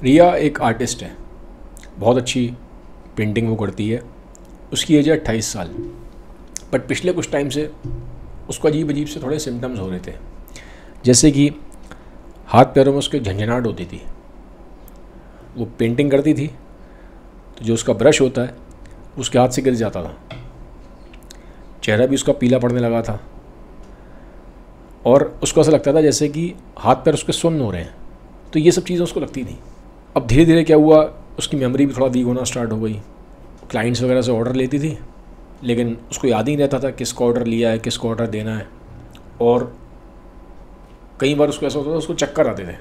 रिया एक आर्टिस्ट है, बहुत अच्छी पेंटिंग वो करती है। उसकी एज है 28 साल। बट पिछले कुछ टाइम से उसको अजीब अजीब से थोड़े सिम्टम्स हो रहे थे, जैसे कि हाथ पैरों में उसके झंझनाहट होती थी। वो पेंटिंग करती थी तो जो उसका ब्रश होता है उसके हाथ से गिर जाता था, चेहरा भी उसका पीला पड़ने लगा था और उसको ऐसा लगता था जैसे कि हाथ पैर उसके सुन्न हो रहे हैं। तो ये सब चीज़ें उसको लगती थी। अब धीरे धीरे क्या हुआ, उसकी मेमोरी भी थोड़ा वीक होना स्टार्ट हो गई। क्लाइंट्स वगैरह से ऑर्डर लेती थी लेकिन उसको याद ही नहीं रहता था किसको ऑर्डर लिया है, किसको ऑर्डर देना है। और कई बार उसको ऐसा होता था उसको चक्कर आते थे,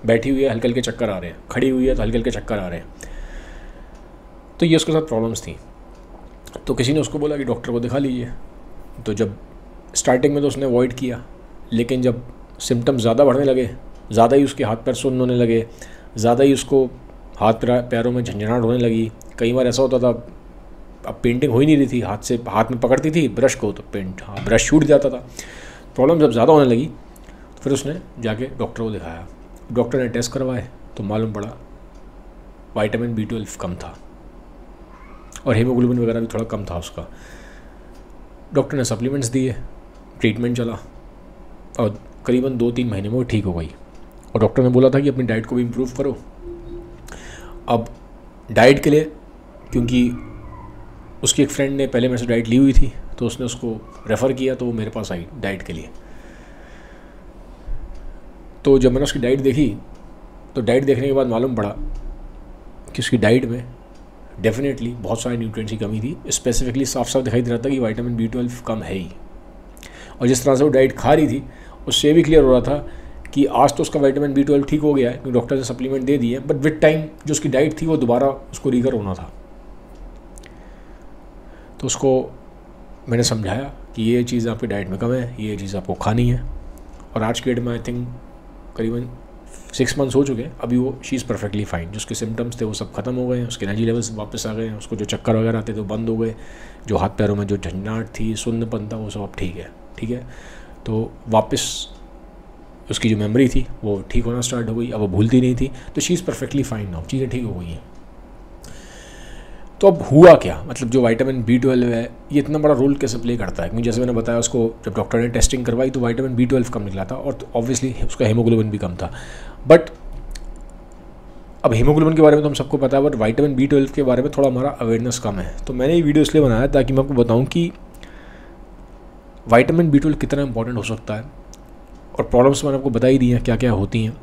बैठी हुई है हल्के हल्के चक्कर आ रहे हैं, खड़ी हुई है तो हल्के हल्के चक्कर आ रहे हैं। तो ये उसके साथ प्रॉब्लम्स थी। तो किसी ने उसको बोला कि डॉक्टर को दिखा लीजिए। तो जब स्टार्टिंग में तो उसने अवॉइड किया, लेकिन जब सिम्टम्स ज़्यादा बढ़ने लगे, ज़्यादा ही उसके हाथ पैर सुन्न होने लगे, ज़्यादा ही उसको हाथ पैरों में झंझनाहट होने लगी। कई बार ऐसा होता था अब पेंटिंग हो ही नहीं रही थी, हाथ में पकड़ती थी ब्रश को तो ब्रश छूट जाता था। प्रॉब्लम जब ज़्यादा होने लगी तो फिर उसने जाके डॉक्टर को दिखाया। डॉक्टर ने टेस्ट करवाए तो मालूम पड़ा विटामिन B12 कम था और हीमोग्लोबिन वगैरह भी थोड़ा कम था उसका। डॉक्टर ने सप्लीमेंट्स दिए, ट्रीटमेंट चला और करीबन 2-3 महीने में वो ठीक हो गई। और डॉक्टर ने बोला था कि अपनी डाइट को भी इम्प्रूव करो। अब डाइट के लिए, क्योंकि उसकी एक फ्रेंड ने पहले मेरे से डाइट ली हुई थी तो उसने उसको रेफ़र किया तो वो मेरे पास आई डाइट के लिए। तो जब मैंने उसकी डाइट देखी तो डाइट देखने के बाद मालूम पड़ा कि उसकी डाइट में डेफिनेटली बहुत सारे न्यूट्रिएंट्स की कमी थी। स्पेसिफिकली साफ साफ दिखाई दे रहा था कि विटामिन B12 कम है ही। और जिस तरह से वो डाइट खा रही थी उससे भी क्लियर हो रहा था कि आज तो उसका विटामिन B12 ठीक हो गया है क्योंकि डॉक्टर ने सप्लीमेंट दे दिए, बट विद टाइम जो उसकी डाइट थी वो दोबारा उसको रिकर होना था। तो उसको मैंने समझाया कि ये चीज़ आपकी डाइट में कम है, ये चीज़ आपको खानी है। और आज के डेट में आई थिंक करीबन 6 मंथ्स हो चुके हैं, अभी वो शी इज़ परफेक्टली फाइन। जो उसके सिम्टम्स थे वो सब खत्म हो गए हैं, उसके एनर्जी लेवल्स वापस आ गए हैं, उसको जो चक्कर वगैरह आते थे वो बंद हो गए, जो हाथ पैरों में जो झंझनाहट थी, सुन्नपन था, वो सब अब ठीक है। ठीक है, तो वापस उसकी जो मेमोरी थी वो ठीक होना स्टार्ट हो गई, अब वो भूलती नहीं थी। तो she is perfectly fine now, चीज़ें ठीक हो गई हैं। तो अब हुआ क्या, मतलब जो विटामिन B12 है ये इतना बड़ा रोल कैसे प्ले करता है? क्योंकि जैसे मैंने बताया उसको जब डॉक्टर ने टेस्टिंग करवाई तो विटामिन B12 कम निकला था और ऑब्वियसली उसका हीमोग्लोबिन भी कम था। बट अब हीमोग्लोबिन के बारे में तो हम सबको पता है, बट विटामिन B12 के बारे में थोड़ा हमारा अवेयरनेस कम है। तो मैंने ये वीडियो इसलिए बनाया ताकि मैं आपको बताऊँ कि विटामिन B12 कितना इंपॉर्टेंट हो सकता है। और प्रॉब्लम्स मैंने आपको बता ही दी हैं क्या क्या होती हैं,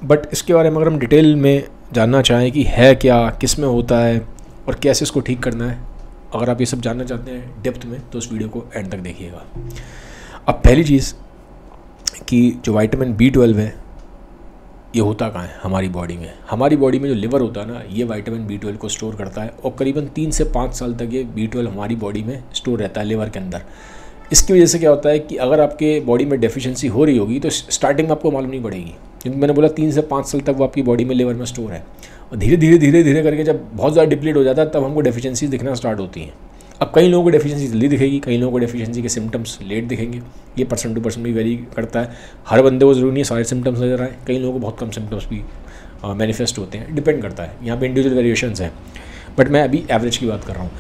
बट इसके बारे में अगर हम डिटेल में जानना चाहें कि है क्या, किस में होता है और कैसे इसको ठीक करना है, अगर आप ये सब जानना चाहते हैं डेप्थ में तो इस वीडियो को एंड तक देखिएगा। अब पहली चीज़ कि जो विटामिन B12 है ये होता कहाँ है हमारी बॉडी में। हमारी बॉडी में जो लिवर होता है ना, ये विटामिन B12 को स्टोर करता है और करीबन 3 से 5 साल तक ये B12 हमारी बॉडी में स्टोर रहता है लिवर के अंदर। इसकी वजह से क्या होता है कि अगर आपके बॉडी में डेफिशिएंसी हो रही होगी तो स्टार्टिंग में आपको मालूम नहीं पड़ेगी, क्योंकि मैंने बोला 3 से 5 साल तक वो आपकी बॉडी में लिवर में स्टोर है। और धीरे धीरे करके जब बहुत ज़्यादा डिप्लीट हो जाता है तब हमको डेफिशिएंसी दिखना स्टार्ट होती हैं। अब कई लोगों को डेफिशिएंसी जल्दी दिखेगी, कई लोगों को डेफिशिएंसी के सिम्टम्स लेट दिखेंगे। ये पर्सन टू पर्सन भी वेरी करता है, हर बंदे को ज़रूरी नहीं सारे सिम्टम्स नजर आए, कई लोगों को बहुत कम सिम्टम्स भी मैनिफेस्ट होते हैं, डिपेंड करता है, यहाँ पे इंडिविजुअल वेरिएशंस हैं। बट मैं अभी एवरेज की बात कर रहा हूँ।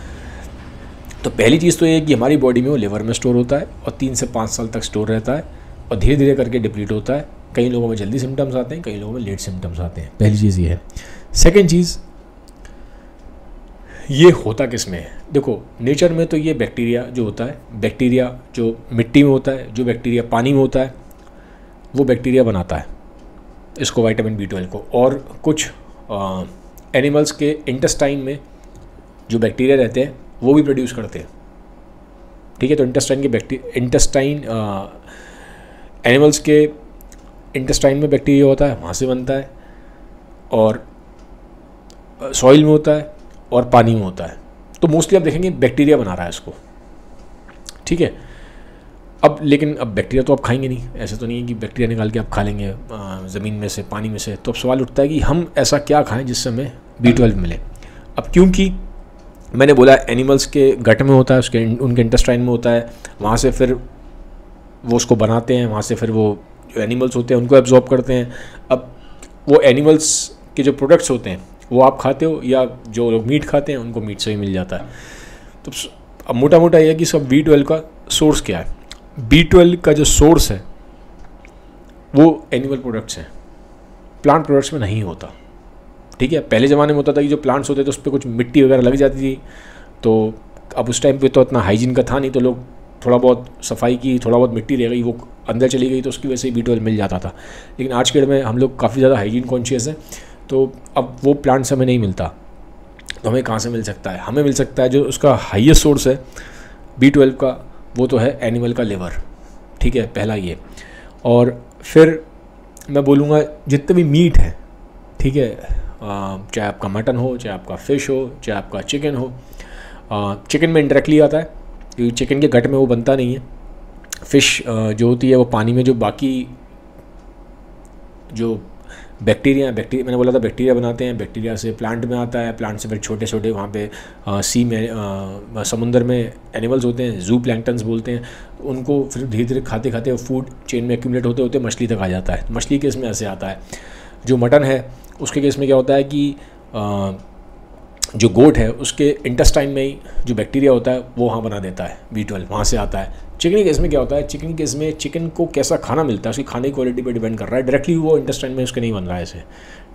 तो पहली चीज़ तो ये है कि हमारी बॉडी में वो लिवर में स्टोर होता है और 3 से 5 साल तक स्टोर रहता है और धीरे धीरे करके डिप्लीट होता है। कई लोगों में जल्दी सिम्टम्स आते हैं, कई लोगों में लेट सिम्टम्स आते हैं। पहली चीज़ ये है। सेकेंड चीज़, ये होता किस में है? देखो नेचर में तो ये बैक्टीरिया जो होता है, बैक्टीरिया जो मिट्टी में होता है, जो बैक्टीरिया पानी में होता है, वो बैक्टीरिया बनाता है इसको विटामिन B12 को। और कुछ एनिमल्स के इंटेस्टाइन में जो बैक्टीरिया रहते हैं वो भी प्रोड्यूस करते हैं। ठीक है, तो इंटेस्टाइन एनिमल्स के इंटेस्टाइन में बैक्टीरिया होता है, वहाँ से बनता है, और सॉइल में होता है और पानी में होता है। तो मोस्टली आप देखेंगे बैक्टीरिया बना रहा है इसको। ठीक है, अब लेकिन अब बैक्टीरिया तो आप खाएंगे नहीं, ऐसे तो नहीं है कि बैक्टीरिया निकाल के आप खा लेंगे ज़मीन में से, पानी में से। तो अब सवाल उठता है कि हम ऐसा क्या खाएं जिससे हमें B12 मिले। अब क्योंकि मैंने बोला एनिमल्स के गट में होता है, उनके इंटेस्टाइन में होता है, वहाँ से फिर वो उसको बनाते हैं, वहाँ से फिर वो जो एनिमल्स होते हैं उनको एब्जॉर्ब करते हैं। अब वो एनिमल्स के जो प्रोडक्ट्स होते हैं वो आप खाते हो, या जो लोग मीट खाते हैं उनको मीट से ही मिल जाता है। तो अब मोटा मोटा ये है कि सब B12 का सोर्स क्या है। B12 का जो सोर्स है वो एनिमल प्रोडक्ट्स हैं, प्लांट प्रोडक्ट्स में नहीं होता। ठीक है, पहले ज़माने में होता था कि जो प्लांट्स होते थे उस पर कुछ मिट्टी वगैरह लग जाती थी, तो अब उस टाइम पे तो इतना हाइजीन का था नहीं, तो लोग थोड़ा बहुत सफाई की, थोड़ा बहुत मिट्टी रह गई, वो अंदर चली गई, तो उसकी वजह से B12 मिल जाता था। लेकिन आज के डेट में हम लोग काफ़ी ज़्यादा हाइजीन कॉन्शियस हैं, तो अब वो प्लांट्स हमें नहीं मिलता, तो हमें कहाँ से मिल सकता है? हमें मिल सकता है जो उसका हाईएस्ट सोर्स है B12 का, वो तो है एनिमल का लिवर। ठीक है, पहला ये। और फिर मैं बोलूँगा जितने भी मीट है, ठीक है, चाहे आपका मटन हो, चाहे आपका फ़िश हो, चाहे आपका चिकन हो, चिकन में इंडायरेक्टली आता है क्योंकि चिकन के गट में वो बनता नहीं है। फ़िश जो होती है वो पानी में जो बाकी जो बैक्टीरिया मैंने बोला था बैक्टीरिया बनाते हैं, बैक्टीरिया से प्लांट में आता है, प्लांट से फिर छोटे छोटे वहाँ पे सी में समुंदर में एनिमल्स होते हैं, जू प्लैंक्टन्स बोलते हैं, उनको फिर धीरे धीरे खाते खाते फूड चेन में एक्यूमुलेट होते होते मछली तक आ जाता है। मछली केस में ऐसे आता है। जो मटन है उसके केस में क्या होता है कि जो गोट है उसके इंटेस्टाइन में ही जो बैक्टीरिया होता है वो वहाँ बना देता है, B12 वहाँ से आता है। चिकन केस में क्या होता है, चिकन केस में चिकन को कैसा खाना मिलता है उसकी खाने की क्वालिटी पे डिपेंड कर रहा है, डायरेक्टली वो इंटेस्टाइन में उसके नहीं बन रहा है ऐसे।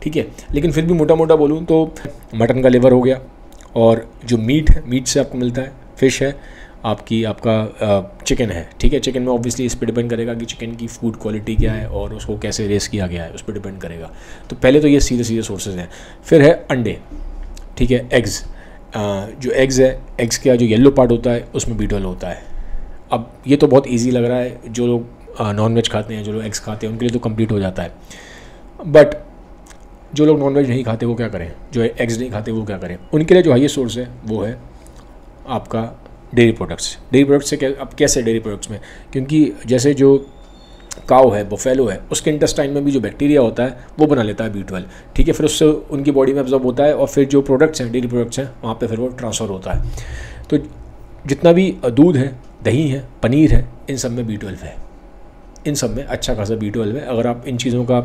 ठीक है, लेकिन फिर भी मोटा मोटा बोलूँ तो मटन का लिवर हो गया, और जो मीट है, मीट से आपको मिलता है, फ़िश है, आपका चिकन है। ठीक है, चिकन में ऑब्वियसली इस पर डिपेंड करेगा कि चिकन की फूड क्वालिटी क्या है और उसको कैसे रेस किया गया है, उस पर डिपेंड करेगा। तो पहले तो ये सीधे सीधे सोर्सेज हैं। फिर है अंडे, ठीक है, एग्स। जो एग्स है, एग्स का जो येलो पार्ट होता है उसमें B12 होता है। अब ये तो बहुत इजी लग रहा है, जो लोग नॉन वेज खाते हैं, जो लोग एग्स खाते हैं उनके लिए तो कंप्लीट हो जाता है। बट जो लोग नॉन वेज नहीं खाते वो क्या करें, जो एग्स नहीं खाते वो क्या करें? उनके लिए जो हाईएस्ट सोर्स है वो है आपका डेयरी प्रोडक्ट्स। डेयरी प्रोडक्ट्स से अब कैसे डेयरी प्रोडक्ट्स में, क्योंकि जैसे जो काऊ है, बफेलो है, उसके इंटेस्टाइन में भी जो बैक्टीरिया होता है वो बना लेता है B12। ठीक है, फिर उससे उनकी बॉडी में एब्जॉर्ब होता है और फिर जो प्रोडक्ट्स हैं, डेयरी प्रोडक्ट्स हैं, वहाँ पे फिर वो ट्रांसफ़र होता है। तो जितना भी दूध है, दही है, पनीर है, इन सब में B12 है, इन सब में अच्छा खासा B12 है। अगर आप इन चीज़ों का,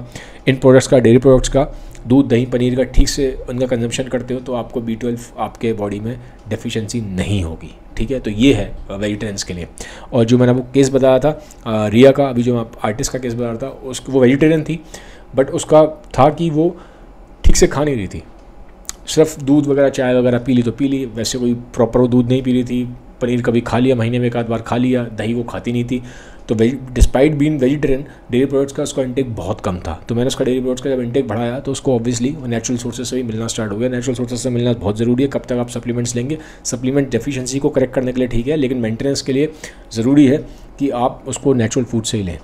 इन प्रोडक्ट्स का, डेयरी प्रोडक्ट्स का, दूध दही पनीर का ठीक से उनका कंजम्पशन करते हो तो आपको B12 आपके बॉडी में डेफिशिएंसी नहीं होगी। ठीक है, तो ये है वेजिटेरियंस के लिए। और जो मैंने आपको केस बताया था रिया का, अभी जो मैं आर्टिस्ट का केस बता रहा था, उसको वो वेजिटेरियन थी, बट उसका था कि वो ठीक से खा नहीं रही थी, सिर्फ दूध वगैरह चाय वगैरह पी ली तो पी ली, वैसे कोई प्रॉपर वो दूध नहीं पी रही थी। पनीर कभी खा लिया, महीने में एक आध बार खा लिया, दही वो खाती नहीं थी। तो despite being vegetarian, dairy products का उसका इंटेक बहुत कम था। तो मैंने उसका डेयरी प्रोडक्ट्स का जब इंटेक बढ़ाया तो उसको ऑब्वियसली नेचुरल सोर्सेज से भी मिलना स्टार्ट हो गया। नेचुरल सोर्सेज से मिलना बहुत ज़रूरी है। कब तक आप सप्लीमेंट्स लेंगे? सप्लीमेंट डेफिशिएंसी को करेक्ट करने के लिए ठीक है, लेकिन मेंटेनेंस के लिए ज़रूरी है कि आप उसको नेचुरल फूड से ही लें।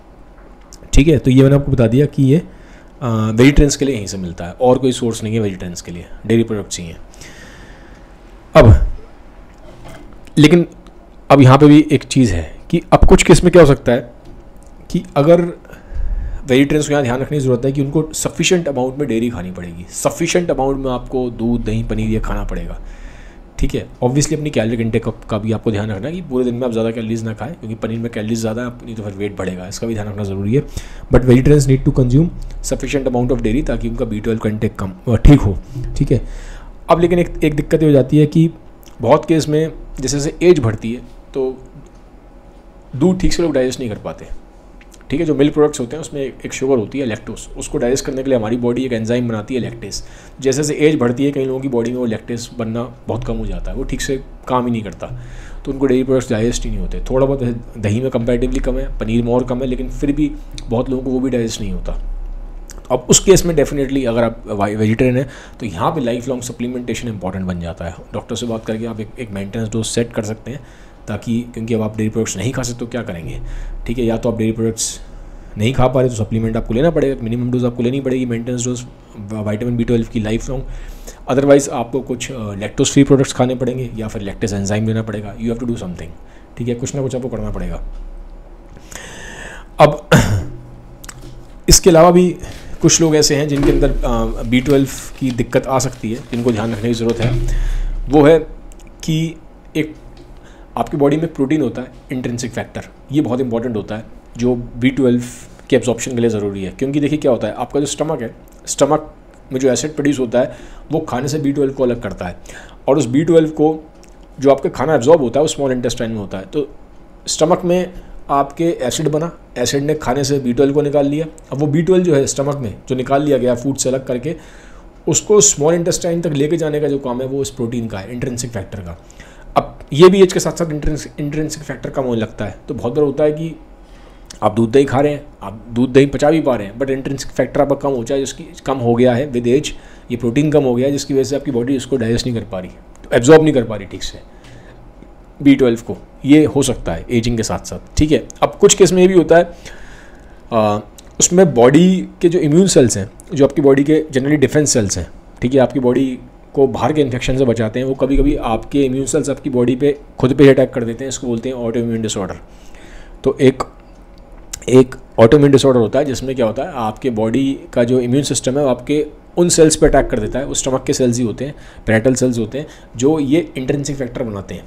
ठीक है, तो ये मैंने आपको बता दिया कि ये वेजिटेरियंस के लिए यहीं से मिलता है, और कोई सोर्स नहीं है वेजिटेरियंस के लिए, डेयरी प्रोडक्ट्स ही हैं। अब लेकिन अब यहाँ पे भी एक चीज़ है कि अब कुछ केस में क्या हो सकता है कि अगर वेजिटेरियंस को यहाँ ध्यान रखने की ज़रूरत है कि उनको सफिशेंट अमाउंट में डेयरी खानी पड़ेगी, सफिशेंट अमाउंट में आपको दूध दही पनीर ये खाना पड़ेगा। ठीक है, ऑब्वियसली अपनी कैलोरी इंटेक का भी आपको ध्यान रखना है कि पूरे दिन में आप ज़्यादा कैलोरीज ना खाएं, क्योंकि पनीर में कैलोरीज ज़्यादा है, नहीं तो फिर वेट बढ़ेगा, इसका भी ध्यान रखना ज़रूरी है। But vegetarians need to consume sufficient amount of dairy ताकि उनका B12 का इंटेक कम ठीक हो। ठीक है, अब लेकिन एक दिक्कत ये हो जाती है कि बहुत केस में जैसे जैसे एज बढ़ती है तो दूध ठीक से लोग डाइजेस्ट नहीं कर पाते। ठीक है, जो मिल्क प्रोडक्ट्स होते हैं उसमें एक शुगर होती है लैक्टोस, उसको डाइजेस्ट करने के लिए हमारी बॉडी एक एंजाइम बनाती है लैक्टेस। जैसे जैसे एज बढ़ती है कई लोगों की बॉडी में वो लैक्टेस बनना बहुत कम हो जाता है, वो ठीक से काम ही नहीं करता, तो उनको डेयरी प्रोडक्ट्स डाइजेस्ट ही नहीं होते। थोड़ा बहुत दही में कंपैरेटिवली कम है, पनीर में और कम है, लेकिन फिर भी बहुत लोगों को वो भी डाइजेस्ट नहीं होता। अब उस केस में डेफिनेटली अगर आप वेजिटेरियन है तो यहाँ पे लाइफ लॉन्ग सप्लीमेंटेशन इंपॉर्टेंट बन जाता है। डॉक्टर से बात करके आप एक मेंटेनेंस डोज सेट कर सकते हैं, ताकि क्योंकि अब आप डेयरी प्रोडक्ट्स नहीं खा सकते तो क्या करेंगे? ठीक है, या तो आप डेयरी प्रोडक्ट्स नहीं खा पा रहे तो सप्लीमेंट आपको लेना पड़ेगा, मिनिमम डोज आपको लेनी पड़ेगी, मेंटेनेंस डोज विटामिन B12 की लाइफ लॉन्ग। अदरवाइज आपको कुछ लैक्टोज फ्री प्रोडक्ट्स खाने पड़ेंगे या फिर लैक्टेज एंजाइम लेना पड़ेगा। You have to do something. ठीक है, कुछ ना कुछ आपको करना पड़ेगा। अब इसके अलावा भी कुछ लोग ऐसे हैं जिनके अंदर B12 की दिक्कत आ सकती है, जिनको ध्यान रखने की ज़रूरत है। वो है कि एक आपकी बॉडी में प्रोटीन होता है इंट्रिंसिक फैक्टर, ये बहुत इंपॉर्टेंट होता है जो B12 के एब्जॉर्प्शन के लिए ज़रूरी है। क्योंकि देखिए क्या होता है, आपका जो स्टमक है, स्टमक में जो एसिड प्रोड्यूस होता है वो खाने से B12 को अलग करता है, और उस B12 को जो आपके खाना एब्जॉर्ब होता है वो स्मॉल इंटेस्टाइन में होता है। तो स्टमक में आपके एसिड बना, एसिड ने खाने से B12 को निकाल लिया। अब वो B12 जो है स्टमक में जो निकाल लिया गया फूड से अलग करके, उसको स्मॉल इंटेस्टाइन तक लेके जाने का जो काम है वो इस प्रोटीन का है, इंट्रिंसिक फैक्टर का। अब ये भी एज के साथ साथ इंट्रिंसिक फैक्टर कम होने लगता है। तो बहुत बार होता है कि आप दूध दही खा रहे हैं, आप दूध दही पचा भी पा रहे हैं, बट इंट्रिंसिक फैक्टर आपका कम हो जाए, जिसकी कम हो गया है विद एज, ये प्रोटीन कम हो गया है जिसकी वजह से आपकी बॉडी इसको डाइजेस्ट नहीं कर पा रही, तो एब्जॉर्ब नहीं कर पा रही ठीक से B12 को। ये हो सकता है एजिंग के साथ साथ, ठीक है। अब कुछ केस में ये भी होता है उसमें बॉडी के जो इम्यून सेल्स हैं, जो आपकी बॉडी के जनरली डिफेंस सेल्स हैं, ठीक है, आपकी बॉडी को बाहर के इन्फेक्शन से बचाते हैं, वो कभी कभी आपके इम्यून सेल्स आपकी बॉडी पे खुद पे अटैक कर देते हैं। इसको बोलते हैं ऑटो इम्यून डिसऑर्डर। तो एक ऑटो इम्यून डिसऑर्डर होता है जिसमें क्या होता है, आपके बॉडी का जो इम्यून सिस्टम है वो आपके उन सेल्स पे अटैक कर देता है। उस स्टमक के सेल्स ही होते हैं, पैरेटल सेल्स होते हैं, जो ये इंट्रिंसिक फैक्टर बनाते हैं।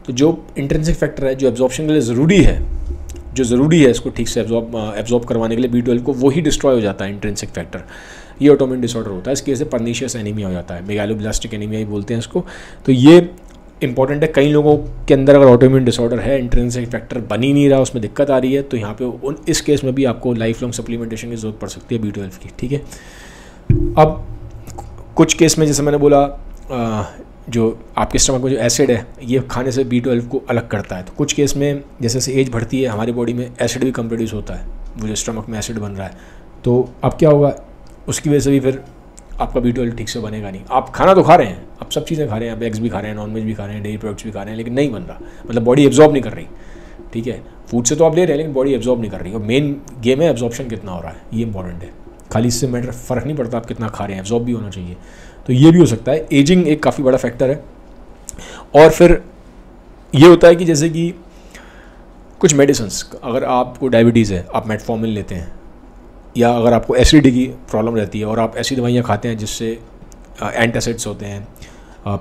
तो जो इंट्रिंसिक फैक्टर है जो एब्जॉर्प्शन के लिए ज़रूरी है, जो ज़रूरी है इसको ठीक से एब्जॉर्ब करवाने के लिए B12 को, वो ही डिस्ट्रॉय हो जाता है इंट्रिंसिक फैक्टर। ये ऑटोइम्यून डिसऑर्डर होता है। इसकी वजह से पर्नीशियस एनीमिया हो जाता है, मेगालोब्लास्टिक एनीमिया ही बोलते हैं इसको। तो ये इंपॉर्टेंट है। कई लोगों के अंदर अगर ऑटोइम्यून डिसऑर्डर है, इंट्रिंसिक फैक्टर बन ही नहीं रहा, उसमें दिक्कत आ रही है, तो यहाँ पे इस केस में भी आपको लाइफ लॉन्ग सप्लीमेंटेशन की ज़रूरत पड़ सकती है B12 की, ठीक है। अब कुछ केस में जैसे मैंने बोला जो आपके स्टमक में जो एसिड है ये खाने से B12 को अलग करता है। तो कुछ केस में जैसे जैसे एज बढ़ती है हमारी बॉडी में एसिड भी कम प्रोड्यूस होता है, वो जो स्टमक में एसिड बन रहा है, तो अब क्या होगा, उसकी वजह से भी फिर आपका B12 ठीक से बनेगा नहीं। आप खाना तो खा रहे हैं, आप सब चीज़ें खा रहे हैं, आप एग्स भी खा रहे हैं, नॉनवेज भी खा रहे हैं, डेयरी प्रोडक्ट्स भी खा रहे हैं, लेकिन नहीं बन रहा, मतलब बॉडी एब्जॉर्ब नहीं कर रही, ठीक है। फूड से तो आप ले रहे हैं लेकिन बॉडी एब्जॉर्ब नहीं कर रही। और मेन गेम है एब्जॉर्प्शन कितना हो रहा है, ये इंपॉर्टेंट है। खाली इससे मैटर फ़र्क नहीं पड़ता आप कितना खा रहे हैं, एब्जॉर्ब भी होना चाहिए। तो ये भी हो सकता है। एजिंग एक काफ़ी बड़ा फैक्टर है। और फिर ये होता है कि जैसे कि कुछ मेडिसिन्स, अगर आपको डायबिटीज़ है आप मेटफॉर्मिन लेते हैं, या अगर आपको एसिडिटी की प्रॉब्लम रहती है और आप ऐसी दवाइयाँ खाते हैं जिससे एंटासिड्स होते हैं,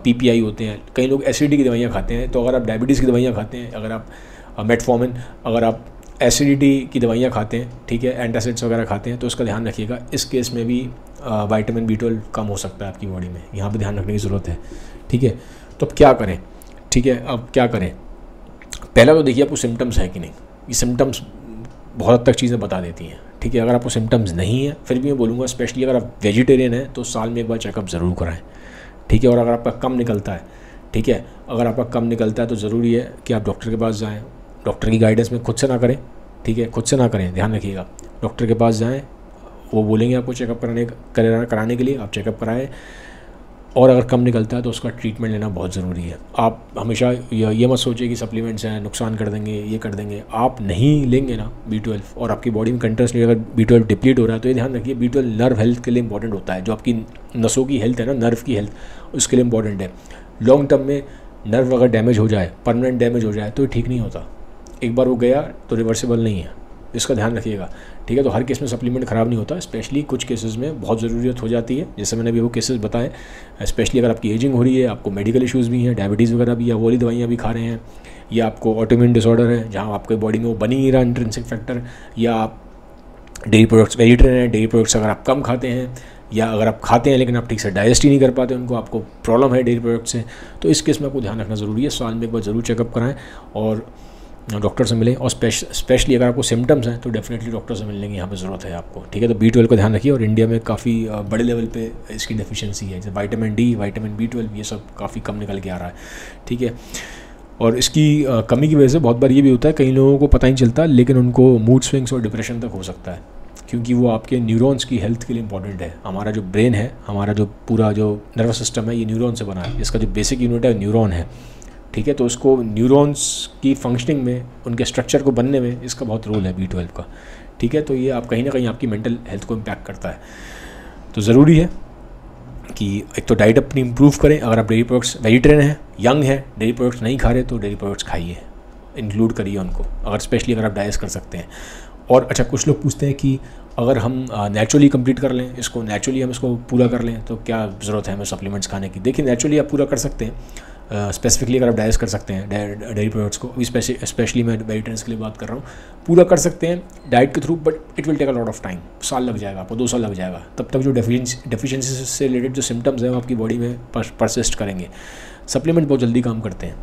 PPI होते हैं, कई लोग एसिडिटी की दवाइयाँ खाते हैं। तो अगर आप डायबिटीज़ की दवाइयाँ खाते हैं, अगर आप मेटफॉर्मिन, अगर आप एसिडिटी की दवाइयाँ खाते हैं, ठीक है, एंटासिड्स वगैरह खाते हैं, तो उसका ध्यान रखिएगा। इस केस में भी विटामिन B12 कम हो सकता है आपकी बॉडी में, यहाँ पे ध्यान रखने की ज़रूरत है, ठीक है। तो अब क्या करें, ठीक है, अब क्या करें। पहला तो देखिए आपको सिम्टम्स है कि नहीं। ये सिम्टम्स बहुत हद तक चीज़ें बता देती हैं, ठीक है। अगर आपको सिम्टम्स नहीं है, फिर भी मैं बोलूँगा स्पेशली अगर आप वेजिटेरियन हैं तो साल में एक बार चेकअप ज़रूर कराएं, ठीक है। और अगर आपका कम निकलता है, ठीक है, अगर आपका कम निकलता है तो ज़रूरी है कि आप डॉक्टर के पास जाएँ। डॉक्टर की गाइडेंस में खुद से ना करें, ठीक है, खुद से ना करें, ध्यान रखिएगा। डॉक्टर के पास जाएँ, वो बोलेंगे आपको चेकअप कराने के लिए, आप चेकअप कराएं। और अगर कम निकलता है तो उसका ट्रीटमेंट लेना बहुत ज़रूरी है। आप हमेशा ये मत सोचिए कि सप्लीमेंट्स हैं नुकसान कर देंगे, ये कर देंगे। आप नहीं लेंगे ना B12 और आपकी बॉडी में कंटिन्यूसली अगर B12 डिप्लीट हो रहा है, तो ये ध्यान रखिए B12 नर्व हेल्थ के लिए इंपॉर्टेंट होता है। जो आपकी नसों की हेल्थ है ना, नर्व की हेल्थ, उसके लिए इंपॉर्टेंट है। लॉन्ग टर्म में नर्व अगर डैमेज हो जाए, परमानेंट डैमेज हो जाए, तो ये ठीक नहीं होता। एक बार वो गया तो रिवर्सिबल नहीं है, इसका ध्यान रखिएगा, ठीक है। तो हर केस में सप्लीमेंट ख़राब नहीं होता, स्पेशली कुछ केसेस में बहुत ज़रूरत हो जाती है, जैसे मैंने अभी वो केसेस बताए। स्पेशली अगर आपकी एजिंग हो रही है, आपको मेडिकल इश्यूज़ भी हैं, डायबिटीज़ वगैरह भी, या वो वाली दवाइयाँ भी खा रहे हैं, या आपको ऑटोइम्यून डिसऑर्डर है जहाँ आपके बॉडी में वो बनी नहीं रहा इंट्रिंसिक फैक्टर, या आप डेयरी प्रोडक्ट्स वेजिटेरियन हैं, डेयरी प्रोडक्ट्स अगर आप कम खाते हैं, या अगर आप खाते हैं लेकिन आप ठीक से डाइजेस्ट ही नहीं कर पाते उनको, आपको प्रॉब्लम है डेयरी प्रोडक्ट से, तो इस केस में आपको ध्यान रखना ज़रूरी है। साल में एक बार ज़रूर चेकअप कराएं और डॉक्टर से मिलें। और स्पेशली अगर आपको सिम्टम्स हैं तो डेफिनेटली डॉक्टर से मिलने की यहाँ पे ज़रूरत है आपको, ठीक है। तो B12 का ध्यान रखिए। और इंडिया में काफ़ी बड़े लेवल पे इसकी डेफिशिएंसी है, जैसे विटामिन D, विटामिन B12, ये सब काफ़ी कम निकल के आ रहा है, ठीक है। और इसकी कमी की वजह से बहुत बार ये भी होता है, कई लोगों को पता ही चलता, लेकिन उनको मूड स्विंग्स और डिप्रेशन तक हो सकता है, क्योंकि वो आपके न्यूरॉन्स की हेल्थ के लिए इंपॉर्टेंट है। हमारा जो ब्रेन है, हमारा जो पूरा जो नर्वस सिस्टम है, ये न्यूरॉन से बना है। इसका जो बेसिक यूनिट है न्यूरॉन है, ठीक है। तो उसको न्यूरॉन्स की फंक्शनिंग में, उनके स्ट्रक्चर को बनने में इसका बहुत रोल है B12 का, ठीक है। तो ये आप कहीं ना कहीं आपकी मेंटल हेल्थ को इम्पैक्ट करता है। तो ज़रूरी है कि एक तो डाइट अपनी इम्प्रूव करें। अगर आप डेयरी प्रोडक्ट्स वेजिटेरियन हैं, यंग है, डेयरी प्रोडक्ट्स नहीं खा रहे, तो डेयरी प्रोडक्ट्स खाइए, इंक्लूड करिए उनको, अगर स्पेशली अगर आप डाइजेस्ट कर सकते हैं। और अच्छा, कुछ लोग पूछते हैं कि अगर हम नेचुरली कंप्लीट कर लें इसको, नेचुरली हम इसको पूरा कर लें, तो क्या ज़रूरत है हमें सप्लीमेंट्स खाने की। देखिए, नेचुरली आप पूरा कर सकते हैं। स्पेसिफिकली अगर आप डाइजेस्ट कर सकते हैं डेयरी प्रोडक्ट्स को, अभी स्पेशली मैं वेजिटेरियंस के लिए बात कर रहा हूँ, पूरा कर सकते हैं डाइट के through, but it will take a lot of time. साल लग जाएगा आपको, 2 साल लग जाएगा, तब तक जो डेफिशिएंसी से रिलेटेड जो सिम्टम्स हैं वो आपकी बॉडी में परसिस्ट करेंगे। सप्लीमेंट बहुत जल्दी काम करते हैं,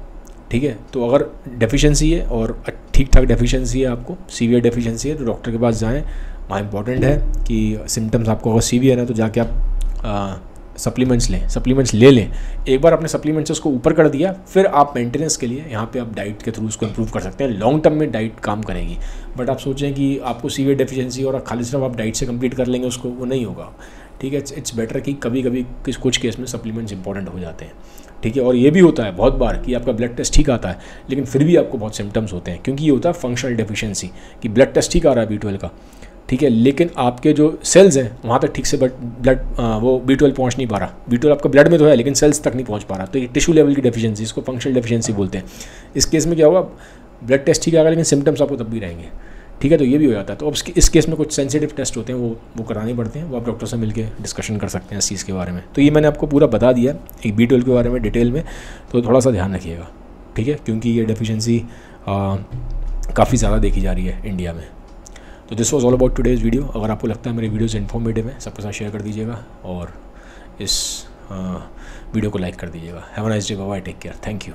ठीक है। तो अगर डेफिशिएंसी है और ठीक ठाक डेफिशिएंसी है, आपको सीवियर डेफिशिएंसी है, तो डॉक्टर के पास जाएँ। वहाँ इंपॉर्टेंट है कि सिम्टम्स आपको अगर सीवियर है तो जाके आप सप्लीमेंट्स ले लें। एक बार आपने सप्लीमेंट्स उसको ऊपर कर दिया, फिर आप मेंटेनेंस के लिए यहाँ पे आप डाइट के थ्रू उसको इम्प्रूव कर सकते हैं। लॉन्ग टर्म में डाइट काम करेगी, बट आप सोचें कि आपको सीवियर डेफिशिएंसी और खाली सिर्फ आप डाइट से कंप्लीट कर लेंगे उसको, वो नहीं होगा, ठीक है। इट्स बेटर कि कभी कभी कुछ केस में सप्लीमेंट्स इंपॉर्टेंट हो जाते हैं, ठीक है। और ये भी होता है बहुत बार कि आपका ब्लड टेस्ट ठीक आता है, लेकिन फिर भी आपको बहुत सिम्टम्स होते हैं, क्योंकि ये होता है फंक्शनल डेफिशिएंसी कि ब्लड टेस्ट ठीक आ रहा है B12 का, ठीक है, लेकिन आपके जो सेल्स हैं वहाँ तक ठीक से ब्लड वो B12 पहुँच नहीं पा रहा। B12 आपका ब्लड में तो है, लेकिन सेल्स तक नहीं पहुँच पा रहा। तो ये टिश्यू लेवल की डेफिशिएंसी, इसको फंक्शनल डेफिशिएंसी बोलते हैं। इस केस में क्या होगा, ब्लड टेस्ट ठीक आएगा लेकिन सिम्टम्स आपको तब भी रहेंगे, ठीक है। तो ये भी हो जाता है। तो अब इस केस में कुछ सेंसिटिव टेस्ट होते हैं, वो कराने पड़ते हैं, वो आप डॉक्टर से मिलकर डिस्कशन कर सकते हैं इस चीज़ के बारे में। तो ये मैंने आपको पूरा बता दिया एक B12 के बारे में डिटेल में, तो थोड़ा सा ध्यान रखिएगा, ठीक है, क्योंकि ये डेफिशिएंसी काफ़ी ज़्यादा देखी जा रही है इंडिया में। तो this was all about today's video. अगर आपको लगता है मेरे वीडियोज़ इन्फॉर्मेटिव है, सबके साथ शेयर कर दीजिएगा और इस वीडियो को लाइक कर दीजिएगा। Have a nice day, bye bye, take care, thank you.